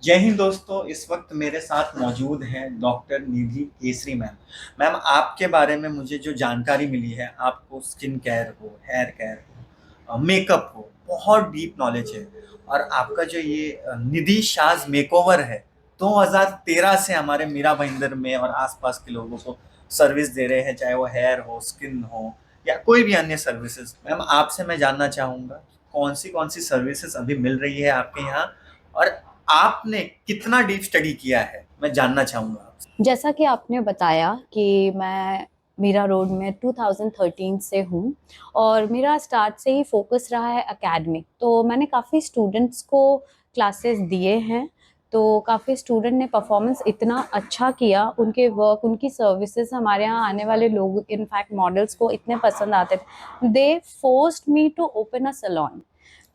जय हिंद दोस्तों। इस वक्त मेरे साथ मौजूद हैं डॉक्टर निधि केसरी मैम। मैम, आपके बारे में मुझे जो जानकारी मिली है, आपको स्किन केयर हो, हेयर केयर हो, मेकअप हो, बहुत डीप नॉलेज है। और आपका जो ये निधि शाज मेकओवर है, 2013 से हमारे मीरा भाईंदर में और आसपास के लोगों को सर्विस दे रहे हैं, चाहे वो हेयर हो, स्किन हो या कोई भी अन्य सर्विसेज। मैम, आपसे मैं जानना चाहूँगा कौन सी सर्विसेज अभी मिल रही है आपके यहाँ, और आपने कितना डीप स्टडी किया है, मैं जानना चाहूंगा आपसे। जैसा कि आपने बताया कि मैं मीरा रोड में 2013 से हूँ और मेरा स्टार्ट से ही फोकस रहा है एकेडमिक। तो मैंने काफ़ी स्टूडेंट्स को क्लासेस दिए हैं। तो काफ़ी स्टूडेंट ने परफॉर्मेंस इतना अच्छा किया, उनके वर्क, उनकी सर्विसेज हमारे यहाँ आने वाले लोग, इनफैक्ट मॉडल्स को इतने पसंद आते थे, they forced me to open a salon.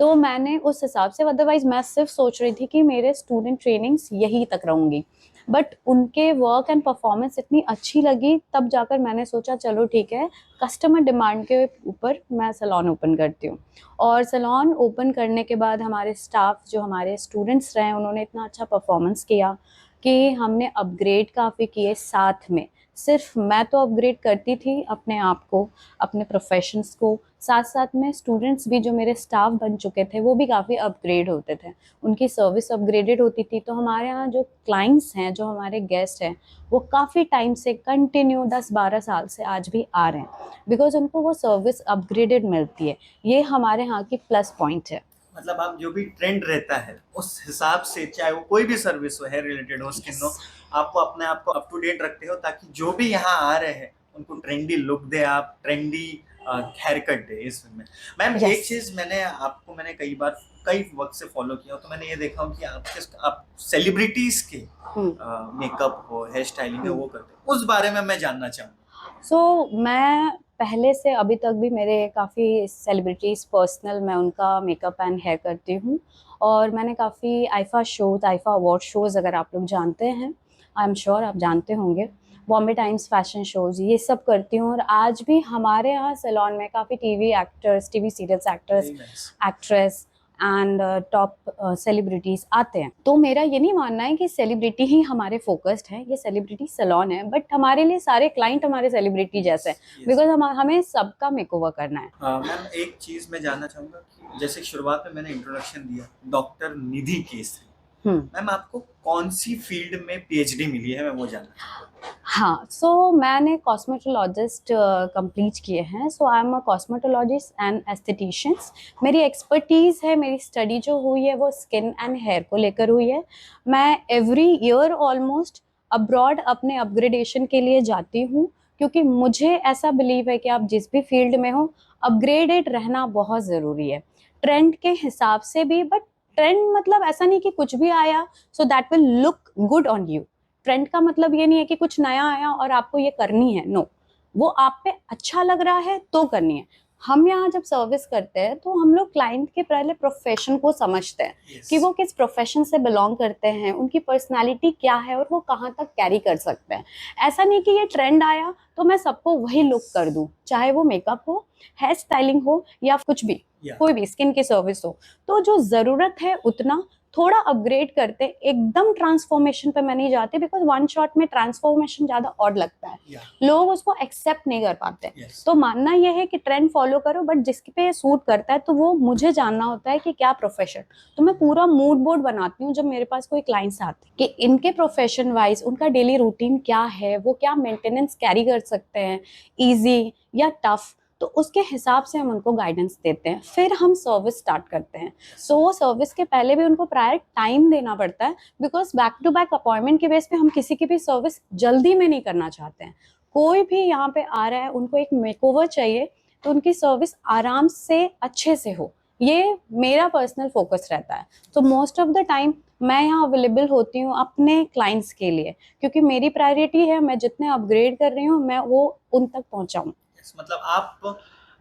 तो मैंने उस हिसाब से, अदरवाइज मैं सिर्फ सोच रही थी कि मेरे स्टूडेंट ट्रेनिंग्स यहीं तक रहूंगी, बट उनके वर्क एंड परफॉर्मेंस इतनी अच्छी लगी, तब जाकर मैंने सोचा चलो ठीक है, कस्टमर डिमांड के ऊपर मैं सैलून ओपन करती हूँ। और सैलून ओपन करने के बाद हमारे स्टाफ, जो हमारे स्टूडेंट्स रहे, उन्होंने इतना अच्छा परफॉर्मेंस किया कि हमने अपग्रेड काफ़ी किए साथ में। सिर्फ मैं तो अपग्रेड करती थी अपने आप को, अपने प्रोफेशंस को, साथ साथ में स्टूडेंट्स भी जो मेरे स्टाफ बन चुके थे वो भी काफ़ी अपग्रेड होते थे, उनकी सर्विस अपग्रेडेड होती थी। तो हमारे यहाँ जो क्लाइंट्स हैं, जो हमारे गेस्ट हैं, वो काफ़ी टाइम से कंटिन्यू 10-12 साल से आज भी आ रहे हैं, बिकॉज उनको वो सर्विस अपग्रेडेड मिलती है। ये हमारे यहाँ की प्लस पॉइंट है। मतलब आप जो भी ट्रेंड रहता है उस हिसाब से, चाहे वो कोई भी सर्विस हो, हेयर रिलेटेड हो, स्किन यस। हो, आपको अपने आप को अप टू डेट रखते हो ताकि जो भी यहाँ आ रहे हैं उनको ट्रेंडी लुक दे, आप ट्रेंडी हेयर कट दे इसमें। Ma'am, yes. एक चीज मैंने कई बार, कई वक्त से फॉलो किया हो, तो मैंने ये देखा हूँ कि आप सेलिब्रिटीज के हम्म। मेकअप हो, हेयर स्टाइलिंग है, हम्म। वो करते हैं। उस बारे में मैं जानना चाहूंगा। मैं पहले से अभी तक भी मेरे काफ़ी सेलिब्रिटीज़ पर्सनल, मैं उनका मेकअप एंड हेयर करती हूँ। और मैंने काफ़ी IIFA shows, IIFA award shows, अगर आप लोग जानते हैं, आई एम श्योर आप जानते होंगे, बॉम्बे टाइम्स फैशन शोज़, ये सब करती हूँ। और आज भी हमारे यहाँ सैलून में काफ़ी TV actors, TV serials actors, very nice. Actress and top celebrities आते हैं। तो मेरा ये नहीं मानना है कि सेलिब्रिटी ही हमारे फोकस्ड है, ये सेलिब्रिटी सैलून है, बट हमारे लिए सारे क्लाइंट हमारे सेलिब्रिटी जैसे हैं, यस। बिकॉज हमें सबका मेकओवर करना है। मैम, एक चीज मैं जानना चाहूंगा कि जैसे शुरुआत में मैंने इंट्रोडक्शन दिया, डॉक्टर निधि केसरी। हम्म। मैम, आपको कौन सी फील्ड में पीएचडी मिली है, मैं वो जानना चाहूंगा। हाँ, मैंने कॉस्मेटोलॉजिस्ट कंप्लीट किए हैं। I am a cosmetologist and aestheticians. मेरी एक्सपर्टीज़ है, मेरी स्टडी जो हुई है वो स्किन एंड हेयर को लेकर हुई है। मैं एवरी ईयर ऑलमोस्ट अब्रॉड अपने अपग्रेडेशन के लिए जाती हूँ, क्योंकि मुझे ऐसा बिलीव है कि आप जिस भी फील्ड में हो, अपग्रेडेड रहना बहुत ज़रूरी है, ट्रेंड के हिसाब से भी। बट ट्रेंड मतलब ऐसा नहीं कि कुछ भी आया so that will look good on you. Trend का मतलब ये नहीं है कि कुछ नया आया और आपको ये करनी है, नो। वो आप पे अच्छा लग रहा है तो करनी है। हम यहाँ जब सर्विस करते हैं तो हम लोग क्लाइंट के पहले प्रोफेशन को समझते हैं, यस। कि वो किस प्रोफेशन से बिलोंग करते हैं, उनकी पर्सनालिटी क्या है और वो कहाँ तक कैरी कर सकते हैं। ऐसा नहीं कि ये ट्रेंड आया तो मैं सबको वही लुक कर दूं, चाहे वो मेकअप हो, हेयर स्टाइलिंग हो या कुछ भी, या कोई भी स्किन की सर्विस हो। तो जो जरूरत है उतना थोड़ा अपग्रेड करते, एकदम ट्रांसफॉर्मेशन पे मैं नहीं जाती, बिकॉज वन शॉट में ट्रांसफॉर्मेशन ज्यादा ऑड लगता है, या लोग उसको एक्सेप्ट नहीं कर पाते। यस। तो मानना यह है कि ट्रेंड फॉलो करो, बट जिसके पे सूट करता है तो वो मुझे जानना होता है कि क्या प्रोफेशन। तो मैं पूरा मूड बोर्ड बनाती हूँ जब मेरे पास कोई क्लाइंट्स आते हैं, कि इनके प्रोफेशन वाइज उनका डेली रूटीन क्या है, वो क्या मेंटेनेंस कैरी कर सकते हैं, इजी या टफ। तो उसके हिसाब से हम उनको गाइडेंस देते हैं, फिर हम सर्विस स्टार्ट करते हैं। सो वो सर्विस के पहले भी उनको प्रायर टाइम देना पड़ता है, because back to back appointment के बेस पे हम किसी की भी सर्विस जल्दी में नहीं करना चाहते हैं। कोई भी यहाँ पे आ रहा है, उनको एक मेकओवर चाहिए, तो उनकी सर्विस आराम से अच्छे से हो, ये मेरा पर्सनल फोकस रहता है। तो मोस्ट ऑफ द टाइम मैं यहाँ अवेलेबल होती हूँ अपने क्लाइंट्स के लिए, क्योंकि मेरी प्रायोरिटी है, मैं जितने अपग्रेड कर रही हूँ मैं वो उन तक पहुँचाऊँ। यस। मतलब आप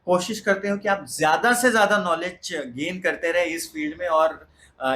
कोशिश करते हो कि आप ज्यादा से ज्यादा नॉलेज गेन करते रहे इस फील्ड में। और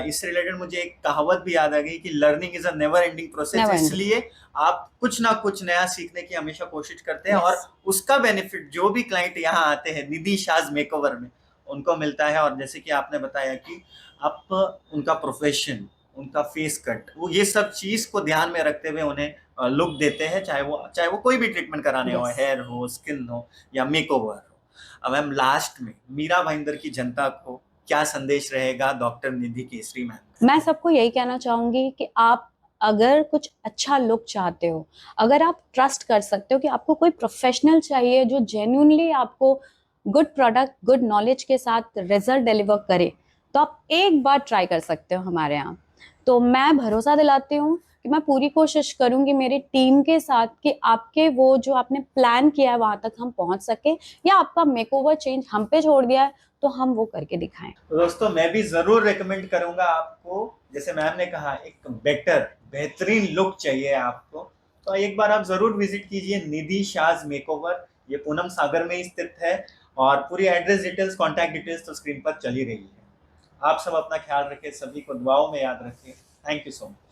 इससे रिलेटेड मुझे एक कहावत भी याद आ गई कि learning is a never ending process, never ending. इसलिए आप कुछ ना कुछ नया सीखने की हमेशा कोशिश करते हैं। यस। और उसका बेनिफिट जो भी क्लाइंट यहाँ आते हैं निधि शाज मेकओवर में, उनको मिलता है। और जैसे कि आपने बताया कि आप उनका प्रोफेशन उनका फेस कट, वो ये सब चीज को ध्यान में रखते हुए उन्हें लुक देते हैं, चाहे वो कोई भी ट्रीटमेंट कराने हो, यस। हेयर हो, स्किन हो या मेकओवर हो। अब मैम लास्ट में मीरा भाईंदर की जनता को क्या संदेश रहेगा डॉक्टर निधि केसरी मैम? मैं सबको यही कहना चाहूंगी कि आप अगर कुछ अच्छा लुक चाहते हो, अगर आप ट्रस्ट कर सकते हो कि आपको कोई प्रोफेशनल चाहिए जो जेन्युइनली आपको गुड प्रोडक्ट, गुड नॉलेज के साथ रिजल्ट डिलीवर करे, तो आप एक बार ट्राई कर सकते हो हमारे यहाँ। तो मैं भरोसा दिलाती हूँ कि मैं पूरी कोशिश करूंगी मेरी टीम के साथ कि आपके वो जो आपने प्लान किया है वहां तक हम पहुंच सके, या आपका मेकओवर चेंज हम पे छोड़ दिया है तो हम वो करके दिखाएं। तो दोस्तों मैं भी जरूर रेकमेंड करूंगा आपको, जैसे मैम ने कहा एक बेहतरीन लुक चाहिए आपको, तो एक बार आप जरूर विजिट कीजिए निधि शाज मेकओवर। ये पूनम सागर में ही स्थित है, और पूरी एड्रेस डिटेल्स, कॉन्टैक्ट डिटेल्स तो स्क्रीन पर चल ही रही है। आप सब अपना ख्याल रखें, सभी को दुआओं में याद रखें। Thank you so much.